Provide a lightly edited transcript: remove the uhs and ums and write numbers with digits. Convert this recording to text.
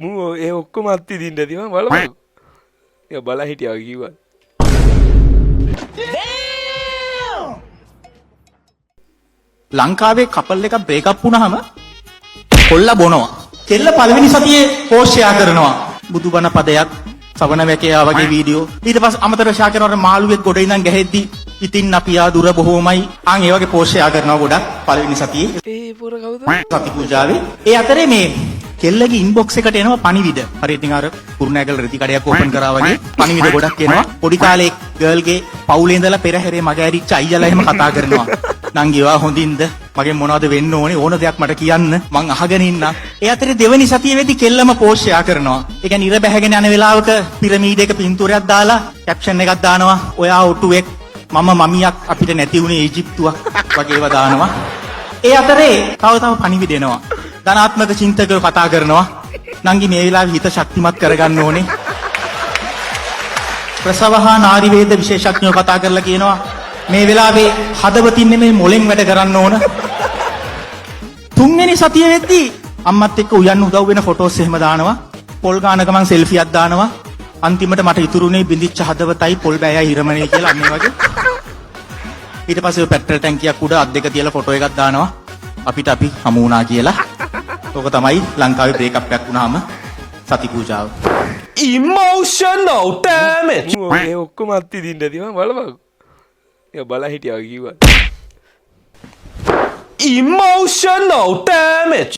මූ ඒ ඔක්කොම අත්ති දින්න ඇති මම බලමු. ඒක බලා හිටියා කිව්වා. ලංකාවේ කපල් එකක් බ්‍රේක් අප් වුණාම කොල්ල බොනවා. කෙල්ල පළවෙනි සතියේ පෝස්ට් ෂෙයා කරනවා. බුදුබණ පදයක්, සවන වැකයා වගේ වීඩියෝ. ඊට පස්සේ අමතරව ෂෙයා කරනවා මාළුවෙක් ගොඩ ඉඳන් ගැහෙද්දි ඉතින් අපි ආ දුර බොහෝමයි. ආන් ඒ වගේ පෝස්ට් ෂෙයා කරනවා ගොඩක් පළවෙනි සතියේ. ඒ පොර කවුද? සති පූජාවේ. ඒ අතරේ මේ කෙල්ලගේ ඉන්බොක්ස් එකට එනවා පණිවිඩ. හරියට නිකන් අර කුරුණෑගල රෙදි කඩයක් ඕපන් කරා වගේ පණිවිඩ ගොඩක් එනවා. පොඩි කාලේ ගර්ල්ගේ පවුලේ ඉඳලා පෙරහැරේ මග ඇරිච්ච අයියලා එහෙම කතා කරනවා. නංගිවා හොඳින්ද? මගෙන් මොනවද වෙන්න ඕනේ? ඕන දෙයක් මට කියන්න. මං අහගෙන ඉන්නම්. ඒ අතරේ දෙවෙනි සතියේ වෙද්දි කෙල්ලම පෝස්ට් ෂෙයා කරනවා. ඒ කියන්නේ ඉර බැහැගෙන යන වෙලාවක පිරමීඩයක පින්තූරයක් දාලා කැප්ෂන් එකක් දානවා. ඔයා ඔටුවෙක් මම මමියක් අපිට නැති වුණේ ඊජිප්තුවක් වගේ ඒවා දානවා. ඒ අතරේ තව පණිවිඩ එනවා. ධනාත්මක චින්තකයෝ කතා කරනවා. නංගි මේ වෙලාවේ හිත ශක්තිමත් කරගන්න ඕනේ. ප්‍රසවහා නාරි වේද විශේෂඥයෝ කතා කරලා කියනවා මේ වෙලාවේ හදවතින් නෙමෙයි මොලෙන් වැඩ කරන්න ඕන. තුන්වෙනි සතිය වෙද්දී අම්මත් එක්ක උයන්න උදව් වෙන ෆොටෝස් එහෙම දානවා. පොල් ගාන ගමන් සෙල්ෆියක් දානවා. අන්තිමට මට ඉතුරුනේ බින්දිච්ච හදවතයි පොල් බෑයයි හිරමනේ කියලා අන්න වගේ. ඊට පස්සේ පෙට්‍රල් ටැංකියක් උඩ අත් දෙක තියලා ෆොටෝ එකක් දානවා. අපිට අපි හමු වුණා කියලා. ඕක තමයි ලංකාවේ බ්‍රේක් අප් එකක් වුණාම සති පූජාව. Emotional damage. මූ ඒ ඔක්කොම අත්ති දින්න ඇති මම බලමු. ඒක බලා හිටියා කිව්වා. Emotional damage.